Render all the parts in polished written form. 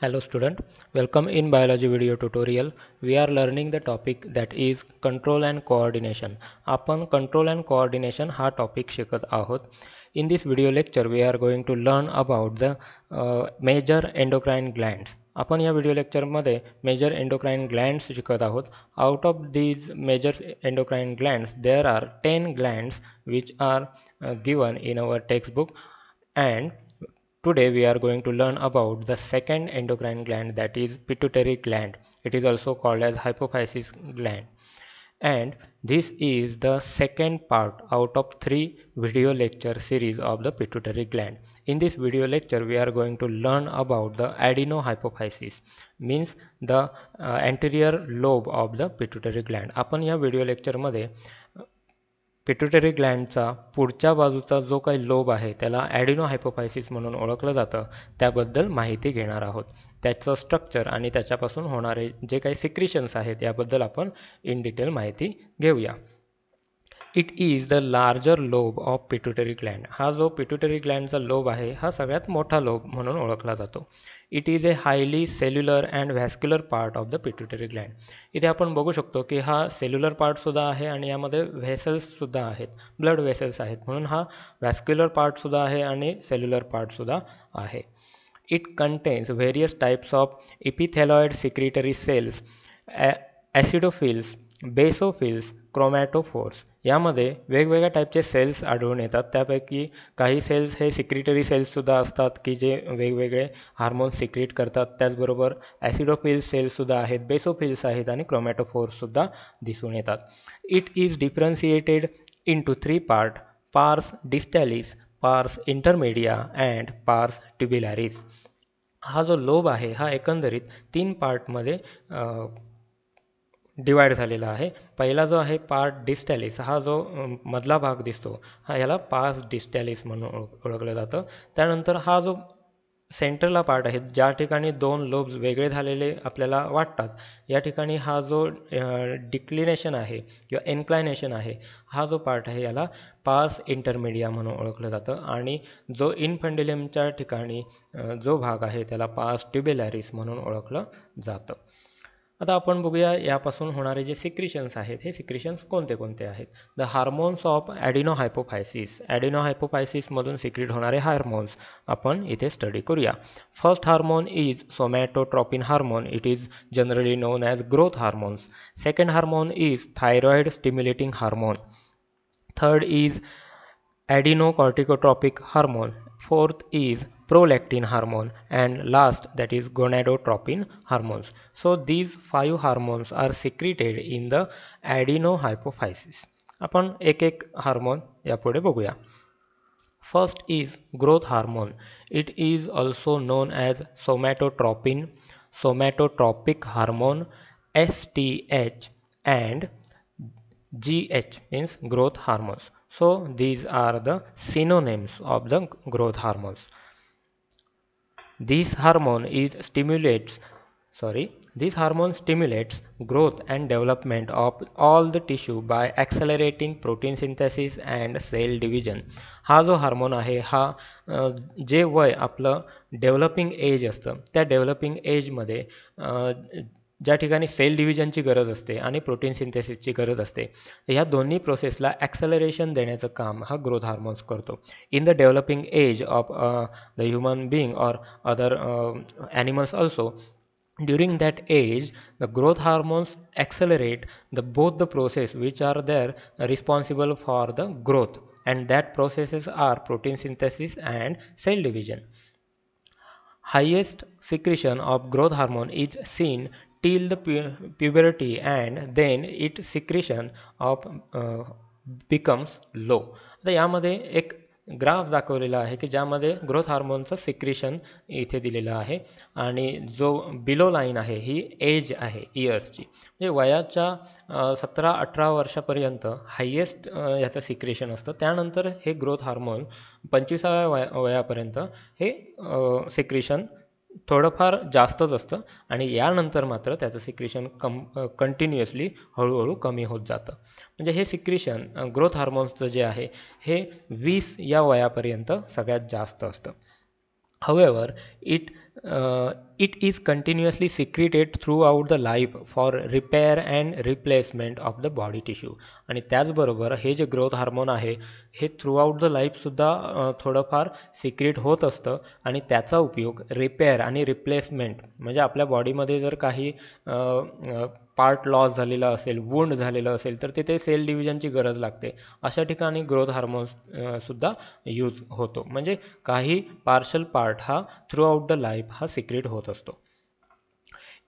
Hello student, welcome in biology video tutorial. We are learning the topic that is control and coordination. आपण control and coordination हा topic शिकत आहोत. In this video lecture we are going to learn about the major endocrine glands. आपण या video लेक्चरमध्ये major endocrine glands शिकत आहोत. Out of these major endocrine glands there are 10 glands which are given in our textbook, and today we are going to learn about the second endocrine gland, that is pituitary gland. It is also called as hypophysis gland. And this is the second part out of 3 video lecture series of the pituitary gland. In this video lecture we are going to learn about the adenohypophysis, means the anterior lobe of the pituitary gland. आपण या video लेक्चरमध्ये pituitary ग्लँडचा पुढच्या बाजूचा जो काही lobe आहे त्याला ॲडिनोहायपोफायसिस म्हणून ओळखलं जातं, त्याबद्दल माहिती घेणार आहोत. त्याचं स्ट्रक्चर आणि त्याच्यापासून होणारे जे काही सिक्रिशन्स आहेत याबद्दल आपण इन डिटेल माहिती घेऊया. It is the larger lobe of pituitary Gland. हा जो पिट्युटरी ग्लँडचा लोब आहे हा सगळ्यात मोठा लोब म्हणून ओळखला जातो. It is a highly cellular and vascular part of the pituitary Gland. इथे आपण बघू शकतो की हा सेल्युलर पार्टसुद्धा आहे आणि यामध्ये व्हेसल्ससुद्धा आहेत, ब्लड व्हेसल्स आहेत, म्हणून हा व्हॅस्क्युलर पार्टसुद्धा आहे आणि सेल्युलर पार्टसुद्धा आहे. It contains various types of epithelioid secretory cells, acidophils, basophils, chromatophores. यामध्ये वेगवेगळ्या टाईपचे सेल्स आढळून येतात. त्यापैकी काही सेल्स हे सिक्रिटरी सेल्ससुद्धा असतात की जे वेगवेगळे हार्मोन्स सिक्रिट करतात. त्याचबरोबर ॲसिडोफिल्स सेल्ससुद्धा आहेत, बेसोफिल्स आहेत आणि क्रोमॅटोफोर्ससुद्धा दिसून येतात. It is differentiated into 3 part: पार्स डिस्टॅलिस, पार्स इंटरमेडिया अँड पार्स ट्युब्युलारिस. हा जो लोब आहे हा एकंदरीत 3 पार्टमध्ये डिवाइड झालेला आहे. पहिला जो आहे पार्ट डिस्टॅलिस, हा जो मधला भाग दिसतो हा याला पार्स डिस्टॅलिस म्हणून ओळखलं जातं. त्यानंतर हा जो सेंटरला पार्ट आहे, ज्या ठिकाणी 2 लोब्स वेगळे झालेले आपल्याला वाटतात, या ठिकाणी हा जो डिक्लिनेशन आहे किंवा इन्क्लायनेशन आहे, हा जो पार्ट आहे याला पार्स इंटरमिडिया म्हणून ओळखलं जातं. आणि जो इन्फंडिलमच्या ठिकाणी जो भाग आहे त्याला पार्स ट्युब्युलारिस म्हणून ओळखलं जातं. आता आपण बघूया यापासून होणारे जे सिक्रिशन्स आहेत हे सिक्रिशन्स कोणते कोणते आहेत. The hormones of adenohypophysis. ॲडिनोहायपोफायसिसमधून सिक्रिट होणारे हार्मोन्स आपण इथे स्टडी करूया. First hormone is somatotropin hormone. It is generally known as growth hormones. Second hormone is thyroid stimulating hormone. Third is adenocorticotropic hormone. Fourth is prolactin hormone, and last that is gonadotropin hormones. So these 5 hormones are secreted in the adenohypophysis. आपण एक एक hormone यापुढे बघूया. First is growth hormone. It is also known as somatotropin, somatotropic hormone, STH, and GH means growth hormones. So these are the synonyms of the growth hormones. This hormone stimulates growth and development of all the tissue by accelerating protein synthesis and cell division. हा जो hormone आहे हा जे वय आपलं developing age असतं त्या developing एजमध्ये ज्या ठिकाणी सेल डिव्हिजनची गरज असते आणि प्रोटीन सिंथेसिसची गरज असते, ह्या दोन्ही प्रोसेसला ॲक्सेलरेशन देण्याचं काम हा ग्रोथ हार्मोन्स करतो. In the developing age of the human being or other animals also, during that age the growth hormones accelerate both the process which are there responsible for the growth, and that processes are protein synthesis and cell division. Highest secretion of growth hormone is seen till the puberty, and then its secretion of becomes low. आता यामध्ये एक graph दाखवलेला आहे की ज्यामध्ये growth हार्मोनचं secretion इथे दिलेलं आहे आणि जो बिलो लाईन आहे ही एज आहे इयर्सची, म्हणजे वयाच्या 17-18 वर्षापर्यंत हायेस्ट याचं सिक्रेशन असतं. त्यानंतर हे ग्रोथ हार्मोन 25व्या वयापर्यंत हे सिक्रेशन थोडंफार जास्तच असतं आणि यानंतर मात्र त्याचं सिक्रेशन कंटिन्युअसली हळूहळू कमी होत जातं. म्हणजे हे सिक्रेशन ग्रोथ हार्मोन्सचं जे आहे हे 20 या वयापर्यंत सगळ्यात जास्त असतं. However, it It is continuously secreted throughout the life for repair and replacement of the body tissue. आणि त्याचबरोबर हे जे ग्रोथ हार्मोन आहे हे थ्रूआउट द लाईफसुद्धा थोडंफार सिक्रेट होत असतं आणि त्याचा उपयोग रिपेअर आणि रिप्लेसमेंट म्हणजे आपल्या बॉडीमध्ये जर काही पार्ट लॉस झालेला असेल, वुंड झालेलं असेल तर तिथे सेल डिव्हिजनची गरज लागते. अशा ठिकाणी ग्रोथ हार्मोन्स सुद्धा यूज होतो. म्हणजे काही पार्शल पार्ट हा थ्रूआउट द लाईफ हा सिक्रेट होत असतो.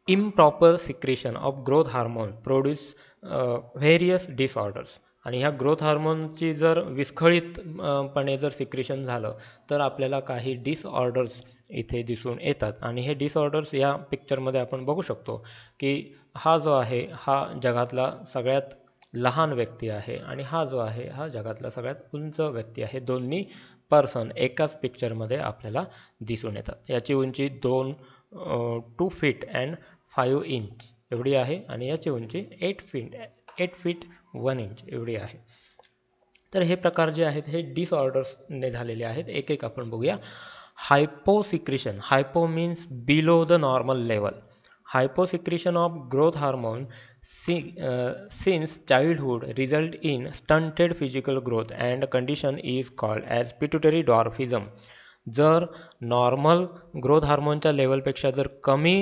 Improper secretion of growth hormone produce various disorders. आणि ह्या ग्रोथ हार्मोनची जर विस्खळीतपणे जर सिक्रेशन झालं तर आपल्याला काही डिसऑर्डर्स इथे दिसून येतात. आणि हे डिसऑर्डर्स या पिक्चरमध्ये आपण बघू शकतो की हा जो आहे हा जगातला सगळ्यात लहान व्यक्ती आहे आणि हा जो आहे हा जगातला सगळ्यात उंच व्यक्ती आहे. दोन्ही पर्सन एकाच पिक्चरमध्ये आपल्याला दिसून येतात. याची उंची 2 फीट अँड 5 इंच एवढी आहे आणि याची उंची 8 फीट 1 इंच एवढी आहे. तर हे प्रकार जे आहेत हे डिसऑर्डर्सने झालेले आहेत. एक एक आपण बघूया. Hyposecretion. Hypo means below the normal level. Hyposecretion of growth hormone since childhood result in stunted physical growth and condition is called as pituitary dwarfism. जर नॉर्मल ग्रोथ हार्मोनच्या लेवलपेक्षा जर कमी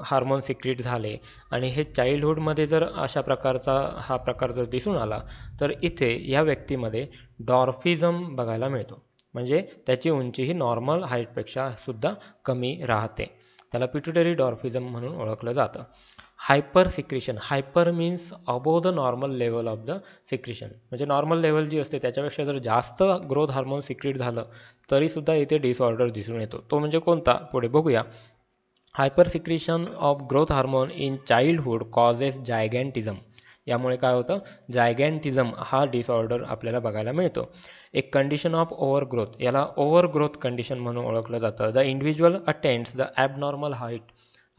हार्मोन सिक्रेट झाले आणि हे चाइल्डहुडमध्ये जर अशा प्रकारचा हा प्रकार जर दिसून आला तर इथे या व्यक्तीमध्ये डॉर्फिझम बघायला मिळतो. म्हणजे त्याची उंची ही नॉर्मल हाईटपेक्षा सुद्धा कमी राहते. त्याला पिट्युटरी डॉर्फिझम म्हणून ओळखलं जातं. Hyper secretion. Hyper means above the normal level of the secretion. म्हणजे नॉर्मल लेवल जी असते त्याच्यापेक्षा जर जास्त ग्रोथ हार्मोन सिक्रेट झालं तरीसुद्धा इथे डिसऑर्डर दिसून येतो. तो म्हणजे कोणता पुढे बघूया. Hyper secretion of growth hormone in childhood causes gigantism. यामुळे काय होतं जायगॅन्टिझम हा डिसऑर्डर आपल्याला बघायला मिळतो. एक कंडिशन ऑफ ओव्हरग्रोथ. याला ओव्हरग्रोथ कंडिशन म्हणून ओळखलं जातं. The individual attends the abnormal height.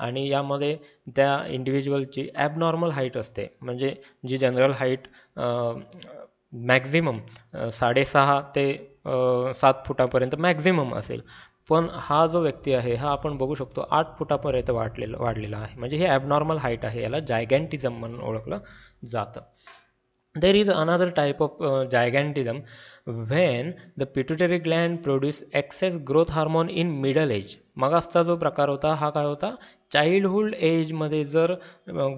आणि यामध्ये त्या इंडिव्हिज्युअलची ॲबनॉर्मल हाईट असते. म्हणजे जी जनरल हाईट मॅक्झिमम 6.5 ते 7 फुटापर्यंत मॅक्झिमम असेल. पण हा जो व्यक्ती आहे हा आपण बघू शकतो 8 फुटापर्यंत वाढलेला आहे. म्हणजे हे ॲबनॉर्मल हाईट आहे. याला जायगॅन्टिझम म्हणून ओळखलं जातं. There is another type of gigantism when the pituitary gland produce excess growth hormone in middle age. मगासचा जो प्रकार होता हा काय होता चाइल्डहुड एजमध्ये जर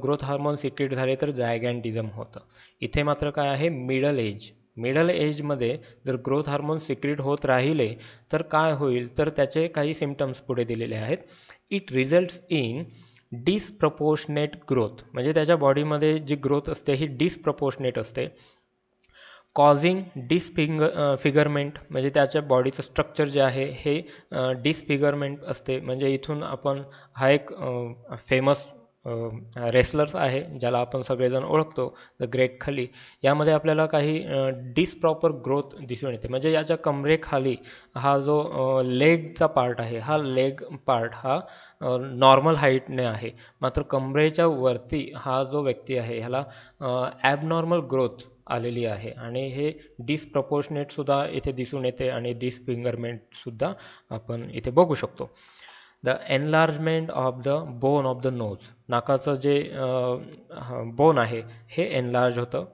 ग्रोथ हार्मोन सिक्रेट झाले तर जायगॅन्टिझम होतं. इथे मात्र काय आहे मिडल एज. मिडल एजमध्ये जर ग्रोथ हार्मोन सिक्रेट होत राहिले तर काय होईल तर त्याचे काही सिम्पटम्स पुढे दिलेले आहेत. It results in disproportionate growth. म्हणजे त्याच्या बॉडीमध्ये जी ग्रोथ असते ही डिसप्रपोर्शनेट असते. कॉझिंग फिगरमेंट. म्हणजे त्याच्या बॉडीचं स्ट्रक्चर जे आहे हे डिसफिगरमेंट असते. म्हणजे इथून आपण हा एक फेमस रेसलर्स आहे ज्याला आपण सगळेजण ओळखतो द ग्रेट खली. यामध्ये आपल्याला काही डिसप्रॉपर ग्रोथ दिसून येते. म्हणजे याच्या कमरेखाली हा जो लेगचा पार्ट आहे हा लेग पार्ट हा नॉर्मल हाईटने आहे. मात्र कमरेच्या वरती हा जो व्यक्ती आहे ह्याला ॲबनॉर्मल ग्रोथ आलेली आहे आणि हे डिसप्रपोर्शनेटसुद्धा इथे दिसून येते आणि डिसफिगरमेंटसुद्धा आपण इथे बघू शकतो. The enlargement of the bone of the nose. नाकाचं जे बोन आहे हे एनलार्ज होतं.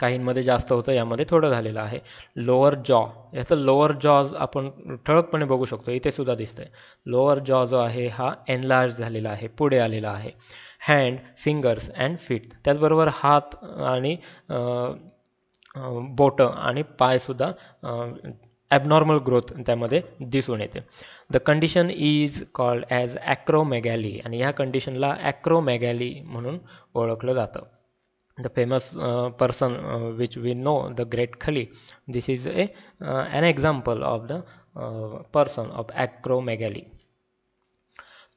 काहींमध्ये जास्त होतं यामध्ये थोडं झालेलं आहे. लोअर जॉ. याचं लोअर जॉज आपण ठळकपणे बघू शकतो. इथे सुद्धा दिसतंय. लोअर जॉ जो आहे हा एनलार्ज झालेला आहे पुढे आलेला आहे. Hand fingers and feet. त्याचबरोबर हात आणि बोटं आणि पायसुद्धा ॲबनॉर्मल ग्रोथ त्यामध्ये दिसून येते. The condition is called as acromegaly. आणि ह्या कंडिशनला ॲक्रोमेगॅली म्हणून ओळखलं जातं. The famous person which we know, the great Khali, this is an example of the person of acromegaly.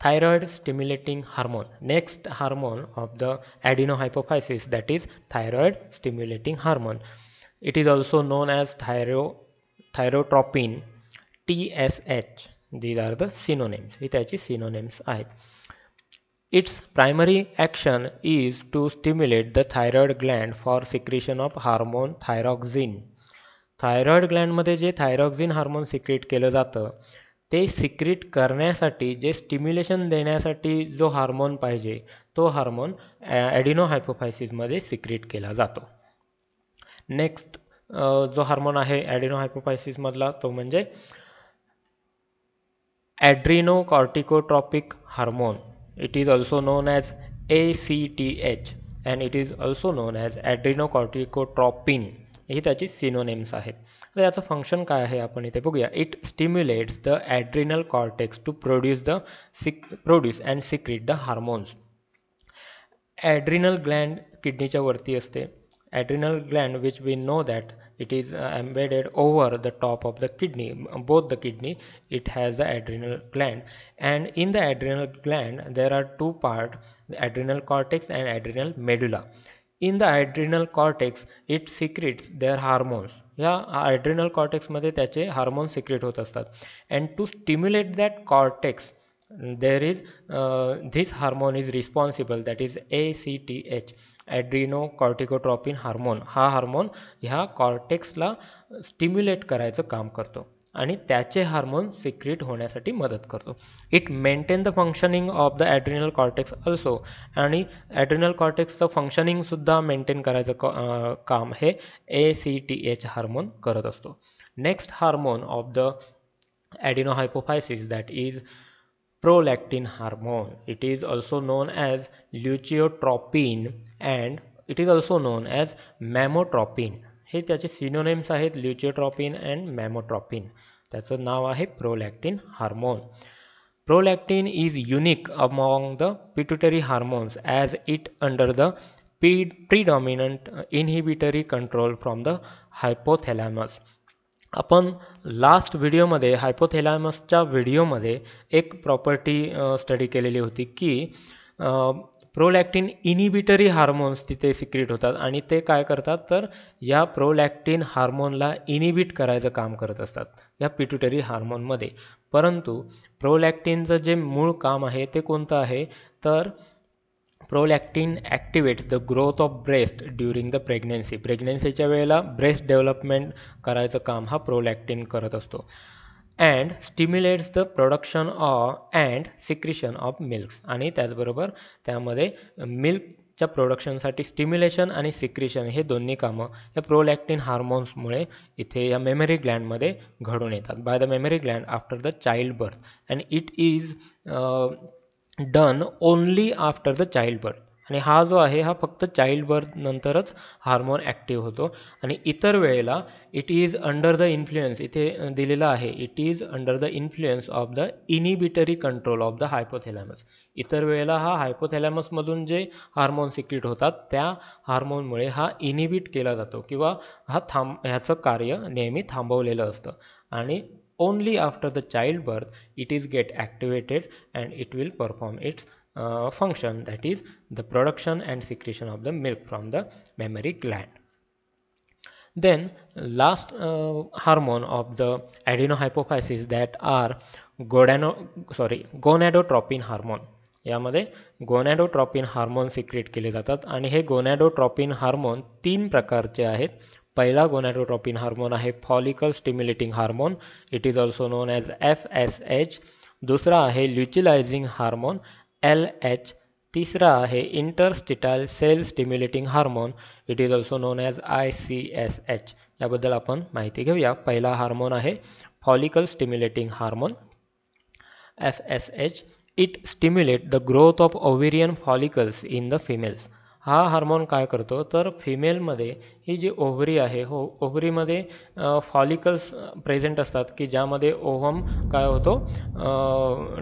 Thyroid stimulating hormone. Next hormone of the adenohypophysis, that is thyroid stimulating hormone. It is also known as thyrotropin, TSH. These are the synonyms. हे त्याची synonyms आहेत. Its primary action is to stimulate the thyroid gland for secretion of hormone thyroxine. Thyroid ग्लँडमध्ये जे thyroxine hormone secret केलं जातं ते secrete करण्यासाठी जे स्टिम्युलेशन देण्यासाठी जो हार्मोन पाहिजे तो हार्मोन ॲडिनोहायपोफायसिसमध्ये सिक्रीट केला जातो. नेक्स्ट जो हार्मोन आहे ॲडिनोहायपोफायसिसमधला तो म्हणजे adrenocorticotropic hormone. It is also known as ACTH and it is also known as adrenocorticotropin. हे त्याची सिनोनिम्स आहेत. तर याचं फंक्शन काय आहे आपण इथे बघूया. It stimulates the adrenal cortex to produce and secrete the hormones. Adrenal gland किडनीच्या वरती असते. Adrenal gland, which we know that it is embedded over the top of the kidney, both the kidney, it has the adrenal gland, and in the adrenal gland there are two parts, the adrenal cortex and adrenal medulla. In the adrenal cortex it secretes their hormones. या adrenal cortex मध्ये त्याचे hormone secret होत असतात. And to stimulate that cortex there is this hormone is responsible, that is ACTH, adrenocorticotropin hormone. हा hormone ह्या कॉर्टेक्सला stimulate करायचं काम करतो आणि त्याचे हार्मोन सिक्रीट होण्यासाठी मदत करतो. It maintain the functioning of the adrenal cortex also, आणि ॲड्रिनल कॉर्टेक्सचं फंक्शनिंगसुद्धा मेंटेन करायचं काम हे ACTH हार्मोन करत असतो. Next hormone of the adenohypophysis that is prolactin hormone. It is also known as leukotriene and it is also known as mammotropin. हे त्याचे सिनोनिम्स आहेत, ल्युचियोट्रॉपिन अँड मॅमोट्रॉपिन. त्याचं नाव आहे prolactin hormone. Prolactin is unique among the pituitary hormones as it under the predominant inhibitory control from the hypothalamus. आपण last व्हिडिओमध्ये हायपोथॅलॅमसच्या व्हिडिओमध्ये एक property study केलेली होती की प्रोलॅक्टिन इनिबिटरी हार्मोन्स तिथे सिक्रीट होतात आणि ते काय करतात तर या प्रोलॅक्टिन हार्मोनला इनिबिट करायचं काम करत असतात या पिट्युटरी हार्मोनमध्ये. परंतु प्रोलॅक्टिनचं जे मूळ काम आहे ते कोणतं आहे तर prolactin activates the growth of breast during the pregnancy. प्रेग्नन्सीच्या वेळेला ब्रेस्ट डेव्हलपमेंट करायचं काम हा प्रोलॅक्टिन करत असतो. And stimulates the production and secretion of milks. आणि त्याचबरोबर त्यामध्ये मिल्कच्या प्रोडक्शनसाठी स्टिम्युलेशन आणि सिक्रिशन हे दोन्ही कामं या प्रोलॅक्टिन हार्मोन्समुळे इथे या मेमरी ग्लँडमध्ये घडून येतात by the memory Gland after the child birth. And it is done only after the child birth. आणि हा जो आहे हा फक्त चाइल्ड बर्थ नंतरच हार्मोन ॲक्टिव्ह होतो. आणि इतर वेळेला it is under the influence, इथे दिलेला आहे it is under the influence of the inhibitory control of the hypothalamus. इतर वेळेला हा हायपोथॅलॅमसमधून जे हार्मोन सिक्रीट होतात त्या हार्मोनमुळे हा इनिबिट केला जातो किंवा ह्याचं कार्य नेहमी थांबवलेलं असतं. आणि only after the childbirth it is get activated and it will perform its function, that is the production and secretion of the milk from the mammary gland. Then last hormone of the adenohypophysis that are gonadotropin hormone. यामध्ये गोनॅडोट्रॉपिन hormone secret केले जातात आणि हे गोनॅडोट्रॉपिन hormone 3 प्रकारचे आहेत. पहिला gonadotropin hormone आहे follicle stimulating hormone, it is also known as FSH. दुसरा आहे ल्युचिलायझिंग हार्मोन LH. तिसरा आहे interstitial cell stimulating hormone, it is also known as ICSH. याबद्दल आपण माहिती घेऊया. पहिला हार्मोन आहे follicle stimulating hormone FSH. It stimulate the growth of ovarian follicles in the females. हा हार्मोन काय करतो तर फिमेलमध्ये ही जी ओव्हरी आहे ओव्हरीमध्ये फॉलिकल्स प्रेझेंट असतात की ज्यामध्ये ओव्हम काय होतो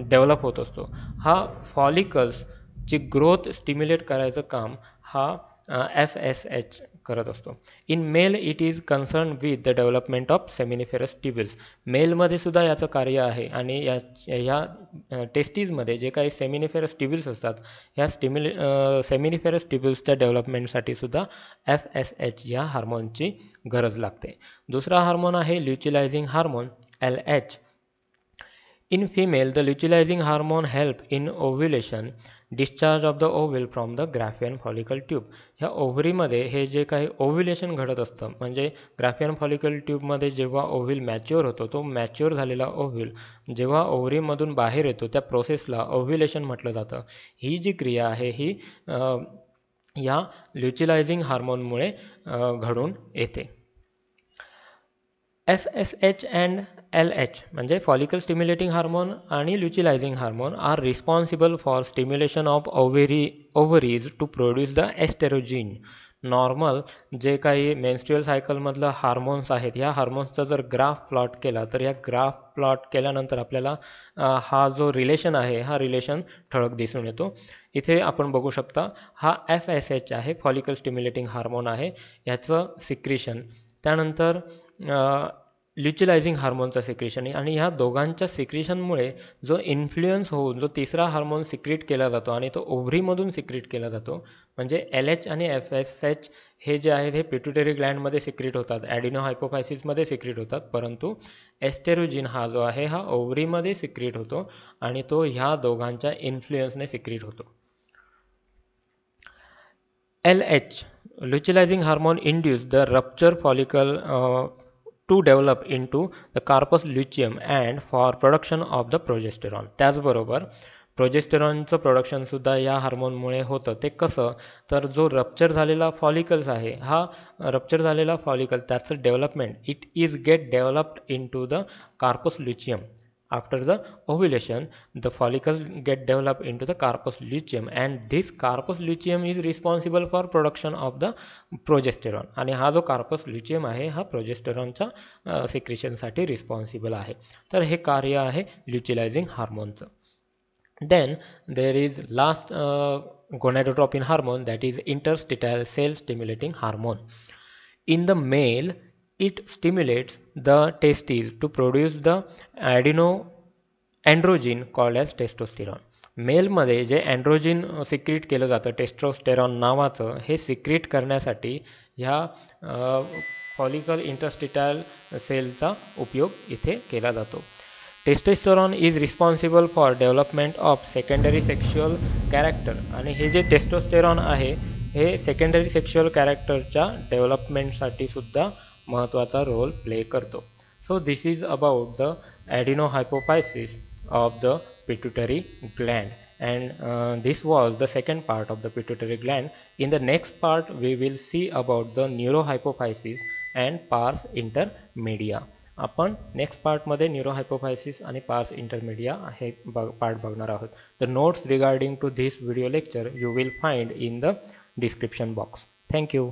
डेव्हलप होत असतो. हा फॉलिकल्सची ग्रोथ स्टिम्युलेट करायचं काम हा FSH करत असतो. In male it is concern with the development of seminiferous tubules. मेलमध्ये सुद्धा याचं कार्य आहे आणि ह्या टेस्टीजमध्ये जे काही सेमिनिफेरस ट्युब्युल्स असतात ह्या सेमिनिफेरस ट्युब्युल्सच्या डेव्हलपमेंटसाठी सुद्धा FSH या हार्मोनची गरज लागते. दुसरा हार्मोन आहे luteinizing hormone LH. In female, the luteinizing hormone help in ovulation, discharge of the ovule from the Graafian follicle tube. ह्या ओव्हरीमध्ये हे जे काही ओव्युलेशन घडत असतं, म्हणजे ग्राफियन फॉलिकल ट्यूबमध्ये जेव्हा ओव्ह्यूल मॅच्युअर होतो, तो मॅच्युअर झालेला ओव्ह्यूल जेव्हा ओव्हरीमधून बाहेर येतो त्या प्रोसेसला ओव्युलेशन म्हटलं जातं. ही जी क्रिया आहे ही या ल्युटिनायझिंग हार्मोनमुळे घडून येते. FSH and LH म्हणजे फॉलिकल स्टिम्युलेटिंग हार्मोन आणि luteinizing hormone are responsible for stimulation of ovaries to produce the estrogen. Normal जे काही मेन्स्ट्रुअल सायकलमधलं हार्मोन्स आहेत, ह्या हार्मोन्सचा जर ग्राफ प्लॉट केला तर या ग्राफ प्लॉट केल्यानंतर आपल्याला हा जो रिलेशन आहे हा रिलेशन ठळक दिसून येतो. इथे आपण बघू शकता हा FSH आहे, फॉलिकल स्टिम्युलेटिंग हार्मोन आहे, ह्याचं सिक्रिशन. त्यानंतर ल्युटिनायझिंग हार्मोनचा सिक्रिशन आहे आणि ह्या दोघांच्या सिक्रिशनमुळे जो इन्फ्लुएन्स होऊन जो तिसरा हार्मोन सिक्रिट केला जातो आणि तो ओव्हरीमधून सिक्रिट केला जातो, म्हणजे LH आणि FSH हे जे आहेत हे पिट्युटरी ग्लँडमध्ये सिक्रिट होतात, ॲडिनो हायपोफायसिसमध्ये सिक्रिट होतात, परंतु एस्टेरोजिन हा जो आहे हा ओव्हरीमध्ये सिक्रिट होतो आणि तो ह्या दोघांच्या इन्फ्लुएन्सने सिक्रिट होतो. LH luteinizing hormone induce the rupture follicle to develop into the corpus luteum and for production of the progesterone. त्याचबरोबर प्रोजेस्टेरॉनचं प्रोडक्शन सुद्धा या हार्मोनमुळे होतं. ते कसं, तर जो रप्चर झालेला फॉलिकल्स आहे, हा रप्चर झालेला फॉलिकल त्याचं development it is get developed into the corpus luteum. After the ovulation, the follicles get developed into the corpus luteum and this corpus luteum is responsible for production of the progesterone. आणि हा जो corpus ल्युचियम आहे हा प्रोजेस्टेरॉनच्या सिक्रिशनसाठी responsible आहे. तर हे कार्य आहे luteinising हार्मोनचं. Then there is last gonadotropin hormone, that is interstitial cell stimulating hormone. In the male, it stimulates the testes to produce the androgen called as testosterone. मेलमध्ये जे अँड्रोजिन सिक्रीट केलं जातं टेस्टोस्टेरॉन नावाचं, हे सिक्रीट करण्यासाठी ह्या फॉलिकल इंटरस्टिटायल सेलचा उपयोग इथे केला जातो. Testosterone is responsible for development of secondary sexual character. आणि हे जे टेस्टोस्टेरॉन आहे हे सेकंडरी सेक्शुअल कॅरेक्टरच्या डेव्हलपमेंटसाठी सुद्धा महत्त्वाचा रोल प्ले करतो. So this is about the adenohypophysis of the pituitary gland, and this was the second part of the pituitary gland. In the next part we will see about the neurohypophysis and pars intermedia. आपण next पार्टमध्ये neurohypophysis आणि pars intermedia हे part बघणार आहोत. The notes regarding to this video lecture you will find in the description box. Thank you.